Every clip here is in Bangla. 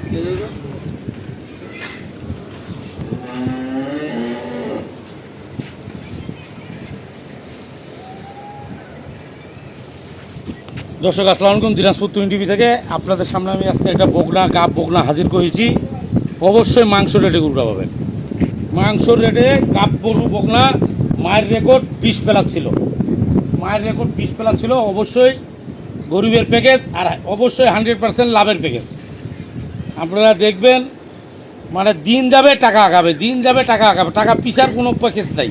দর্শক আসসালামু আলাইকুম, দিনাজপুর টুইন টিভি থেকে আপনাদের সামনে আমি আজকে একটা বকনা কাপ বকনা হাজির করেছি। অবশ্যই মাংস রেটে গরুটা পাবেন। মাংস রেটে কাপ গরু বকনা, মায়ের রেকর্ড 20 প্লাস ছিল, মায়ের রেকর্ড 20 প্লাস ছিল। অবশ্যই গরিবের প্যাকেজ আর অবশ্যই 100% লাভের প্যাকেজ। আপনারা দেখবেন, মানে দিন যাবে টাকা আগাবে, দিন যাবে টাকা আগাবে, টাকা পিছার কোনো প্যাকেজ নাই।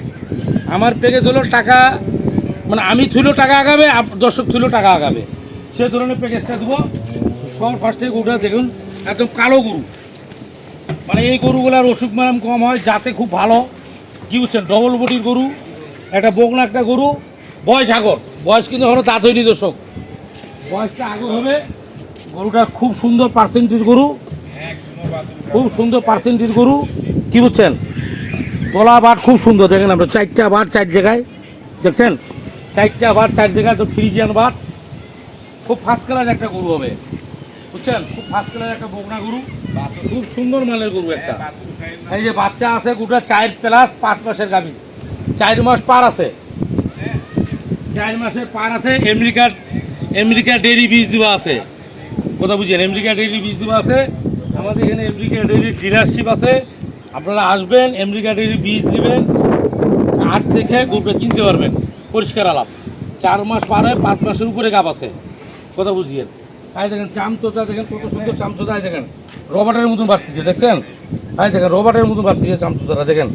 আমার প্যাকেজ হলো টাকা, মানে আমি থুলেও টাকা আগাবে, দর্শক থুলেও টাকা আগাবে, সে ধরনের প্যাকেজটা দেবো। সবার ফার্স্টে গরুটা দেখুন, একদম কালো গরু, মানে এই গরুগুলার অসুখ ম্যারাম কম হয়, যাতে খুব ভালো, কী বুঝছেন, ডবল বডির গরু, একটা বকনা একটা গরু, বয়স আগর, বয়স কিন্তু এখনও দাঁত হয়নি দর্শক, বয়সটা আগর হবে। গরুটা খুব সুন্দর পার্সেন্টেজ গরু, খুব সুন্দর পার্সেন্টেজ গরু, কী বুঝছেন, গলা বাট খুব সুন্দর। দেখেন আপনার 4টা বাট 4 জায়গায়, দেখছেন 4টা বাট 4 জায়গায়, তো ফ্রিজিয়ান বাট, খুব ফার্স্ট ক্লাস একটা গরু হবে, বুঝছেন, খুব ফার্স্ট ক্লাস একটা বকনা গরু, খুব সুন্দর মানের গরু একটা। এই যে বাচ্চা আছে গরুটা 4 প্লাস 5 মাসের গাভী, 4 মাস পার আছে, 4 মাসের পার আছে। আমেরিকা ডেইরি বীজ দেওয়া আছে, কথা বুঝছেন, আমেরিকা ডেইরি বীজ দেওয়া আছে। আমাদের এখানে আমেরিকা ডেইরি ডিলারশিপ আছে, আপনারা আসবেন, আমেরিকা ডেইরি বীজ দেবেন, কাঠ দেখে গরুটা কিনতে পারবেন, পরিষ্কার আলাপ। 4 মাস পার হয়ে 5 মাসের উপরে গাভ আছে, কথা বুঝিয়ে। তাই দেখেন চামচোচা, দেখেন কত সুন্দর চামচোচা, দেখেন রবার্টের মতন বাড়তিছে, দেখছেন, তাই দেখেন রবার্টের মতন বাড়তিছে চামচোচাটা, দেখেন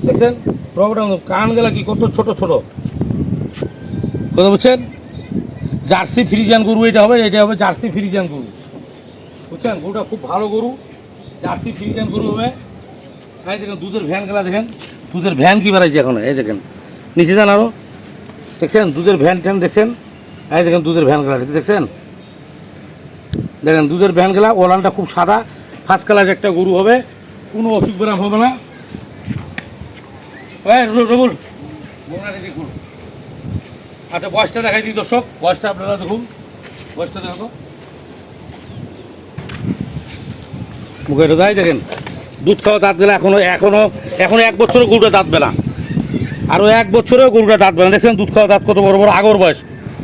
দেখছেন রবার্টের মতন। কান গেলা কি কত ছোট ছোট, কথা বুঝছেন। জার্সি ফ্রিজিয়ান গরু এটা হবে, এটা হবে জার্সি ফ্রিজিয়ান গরু, বুঝছেন। গরুটা খুব ভালো গরু, জার্সি ফ্রিজিয়ান গরু হবে। তাই দেখেন দুধের ভ্যান গেলা, দেখেন দুধের ভ্যান কি বেড়াইছে এখন, এই দেখেন নিচে যান আরও, দেখছেন দুধের ভ্যান ট্যান, দেখছেন এই দেখেন দুধের ভ্যান গেলা, দেখছেন, দেখেন দুধের ভ্যান গেলা। ওলানটা খুব সাদা, ফার্স্ট ক্লাস একটা গরু হবে, কোনো অসুখ বেরাম হবে না। রবুল দেখুন, আচ্ছা বয়সটা দেখাই দিই দর্শক, বয়সটা আপনারা দেখুন, বয়সটা দেখো মুখে দেয়, দেখেন দুধ খাওয়া দাঁত বেলা, এখনো 1 বছরও গরুটা দাঁত বেলা, আরও 1 বছরেও গরুটা দাঁত বেলা, দেখছেন দুধ খাওয়া দাঁত কত বড় বড়, আগর বয়স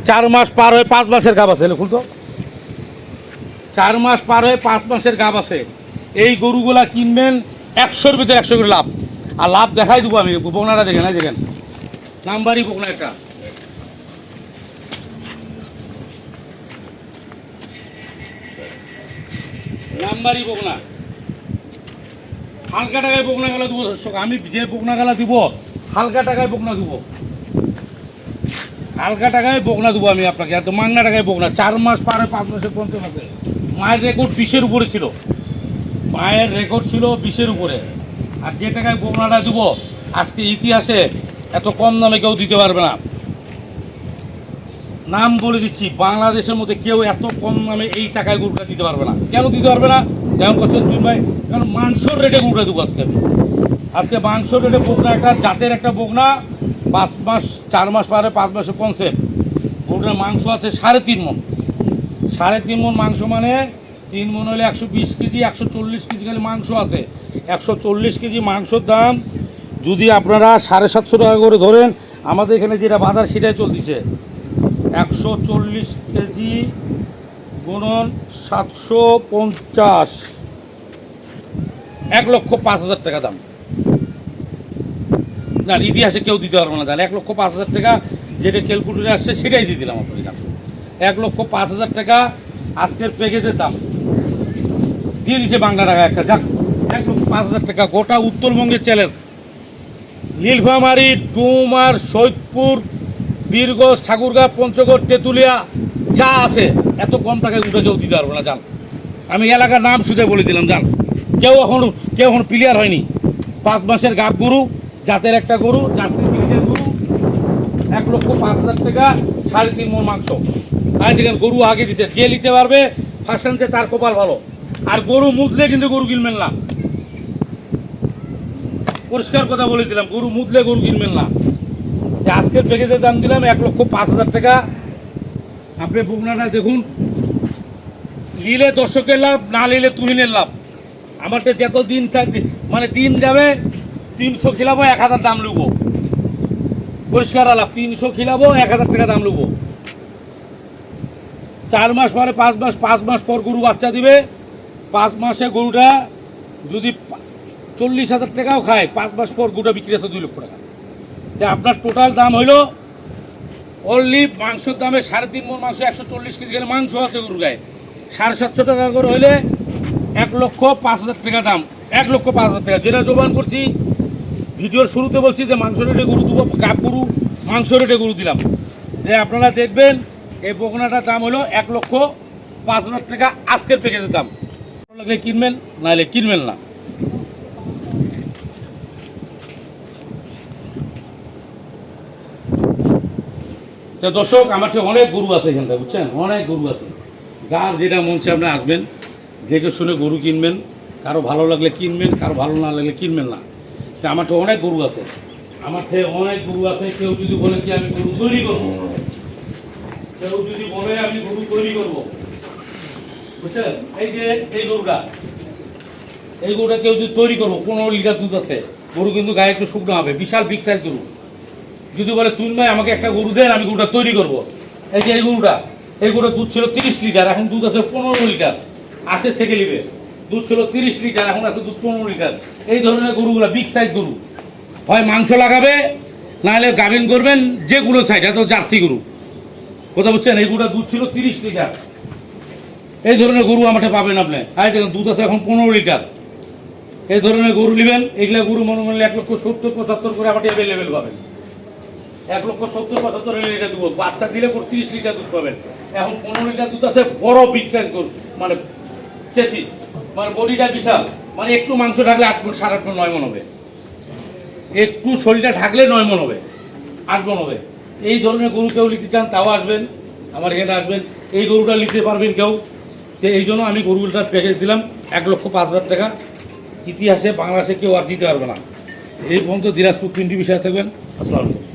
4 মাস পার হয়ে 5 মাসের গাভ আছে, খুলতো 4 মাস পার হয়ে 5 মাসের গাভ আছে। এই গরুগুলা কিনবেন 100-র ভিতরে 100 করে লাভ, আর লাভ দেখাই দেবো আমি। বকনাটা দেখেন, এই দেখেন নাম্বারই বকনা একটা, নাম্বারই বকনা, হালকা টাকায় বকনা গেলা দেবো দর্শক। আমি যে বকনা গেলা দিব হালকা টাকায় বকনা দেবো, হালকা টাকায় বকনা দেবো আমি আপনাকে, এত মাংনা টাকায় বকনা। 4 মাস পার হয়ে 5 মাসের পর্যন্ত আছে। মায়ের রেকর্ড 20-এর উপরে ছিল, মায়ের রেকর্ড ছিল 20-এর উপরে। আর যে টাকায় বকনাটা দেবো আজকে ইতিহাসে এত কম দামে কেউ দিতে পারবে না। নাম বলে দিচ্ছি, বাংলাদেশের মধ্যে কেউ এত কম দামে এই টাকায় গরুটা দিতে পারবে না। কেন দিতে পারবে না? যেমন করছেন তুই ভাই, কারণ মাংসর রেটে গরুটা দেবো আজকে আমি। আজকে মাংসর রেটে বকনা, একটা জাতের একটা বকনা, 5 মাস 4 মাস পারে 5 মাসের কনসেপ্ট। গরুটার মাংস আছে 3.5 মণ, 3.5 মণ মাংস, মানে 3 মণ হলে 120 কেজি, 140 কেজি খালি মাংস আছে। 140 কেজি মাংসর দাম যদি আপনারা 750 টাকা করে ধরেন, আমাদের এখানে যেটা বাজার সেটাই চলতেছে। 140 কেজি গুণন 750, 1,05,000 টাকা দাম। না, ইতিহাসে কেউ দিতে পারবো না, তাহলে 1,05,000 টাকা যেটা ক্যালকুলেটরে আসছে সেটাই দিয়ে দিলাম আপনার কাছে। 1,05,000 টাকা আজকের প্যাকেজের দাম দিয়ে দিচ্ছে বাংলা টাকা একটা, যাক 1,05,000 টাকা। গোটা উত্তরবঙ্গের চ্যালেঞ্জ, নীলফামারী, ডুমার, সৈয়দপুর, বীরগঞ্জ, ঠাকুরগাঁ, পঞ্চগড়, তেঁতুলিয়া যা আছে, এত কম টাকায় উঠে কেউ দিতে পারবো না, জান। আমি এলাকার নাম শুধু বলে দিলাম, জান। কেউ এখন ক্লিয়ার হয়নি। 5 মাসের গাব গরু, জাতের একটা গরু, জাতের গরু, 1,05,000 টাকা, 3.5 মণ মাংস। তাই দেখেন গরু আগে দিচ্ছে, যে নিতে পারবে ফার্স্ট তার কপাল ভালো। আর গরু মুদলে কিন্তু গরু কিনবেন না, পরিষ্কার কথা বলে দিলাম, গরু মুদলে গরু কিনবেন না। যে আজকের প্যাকেজের দাম দিলাম 1,05,000 টাকা। আপনি বকনাটা দেখুন, নিলে দর্শকের লাভ, না নিলে তুহিনের লাভ। আমারটা যত দিন থাকবে মানে দিন যাবে, 300 খিলাবো 1000 দাম লুব, পরিষ্কার লাভ। 300 খিলাবো 1000 টাকা দাম লুব। 4 মাস পরে 5 মাস পর গরু বাচ্চা দিবে। 5 মাসে গরুটা যদি 40,000 টাকাও খায়, 5 মাস পর গরুটা বিক্রি আছে 2 লক্ষ টাকা। তা আপনার টোটাল দাম হইলো অনলি মাংসের দামে 3.5 মণ মাংস, 140 কেজি গেলে মাংস আছে গরুর গায়ে, 750 টাকা করে হইলে 1,05,000 টাকা দাম। 1,05,000 টাকা যেটা জোবান করছি, ভিডিওর শুরুতে বলছি যে মাংস রেটে গরু দেবো, গাব গরু মাংস রেটে গরু দিলাম। যে আপনারা দেখবেন এই বকনাটার দাম হলো 1,05,000 টাকা আজকের প্যাকেজের দাম। ভালো লাগলে কিনবেন, নাহলে কিনবেন না। তো দর্শক, আমার তো অনেক গরু আছে এখানটা, বুঝছেন, অনেক গরু আছে। যার যেটা মন চায় আপনি আসবেন, দেখে শুনে গরু কিনবেন। কারো ভালো লাগলে কিনবেন, কারো ভালো না লাগলে কিনবেন না। তো আমার তো অনেক গরু আছে, আমার থেকে অনেক গরু আছে। কেউ যদি বলে কি আমি গরু তৈরি করবো, কেউ যদি বলে আমি গরু তৈরি করবো, বুঝছেন, এই যে এই গরুটা কেউ যদি তৈরি করবো, 15 লিটার দুধ আছে, গরু কিন্তু গায়ে একটু শুকনো হবে, বিশাল বিগ সাইজ গরু। যদি বলে তুই ভাই আমাকে একটা গরু দেন, আমি গরুটা তৈরি করবো। এই যে এই গরুটার দুধ ছিল 30 লিটার, এখন দুধ আছে 15 লিটার। আসে সেকে নিবে, দুধ ছিল 30 লিটার, এখন আছে দুধ 15 লিটার। এই ধরনের গরুগুলো বিগ সাইজ গরু, হয় মাংস লাগাবে, নাহলে গাভিন করবেন, যেগুলো সাইড এত জার্সি গরু, কথা বুঝছেন। এই গরুটার দুধ ছিল 30 লিটার। এই ধরনের গরু আমাকে পাবেন আপনি। আর দেখুন দুধ আছে এখন 15 লিটার। এই ধরনের গরু নেবেন, এগুলা গরু মনে করলে 1,70,75 করে আমাকে অ্যাভেলেবেল পাবেন। 1,70,75 হলে এটা দেবো। বাচ্চা দিলে 30 লিটার দুধ পাবেন। এখন 15 লিটার দুধ আছে, বড় বিগ সাইজ গরু, মানে চেসিস, মানে বডিটা বিশাল, মানে একটু মাংস থাকলে 8 মণ, 8.5 মণ, 9 মণ হবে। একটু শরীরটা থাকলে 9 মণ হবে, 8 মণ হবে। এই ধরনের গরু কেউ নিতে চান তাও আসবেন, আমার এখানে আসবেন, এই গরুটা নিতে পারবেন কেউ। তো এই জন্য আমি গরুটার প্যাকেজ দিলাম 1,05,000 টাকা। ইতিহাসে বাংলাদেশে কেউ আর দিতে পারবে না। এই পর্যন্ত দিনাজপুর 3 টিভির সাথে থাকবেন। আসসালামু আলাইকুম।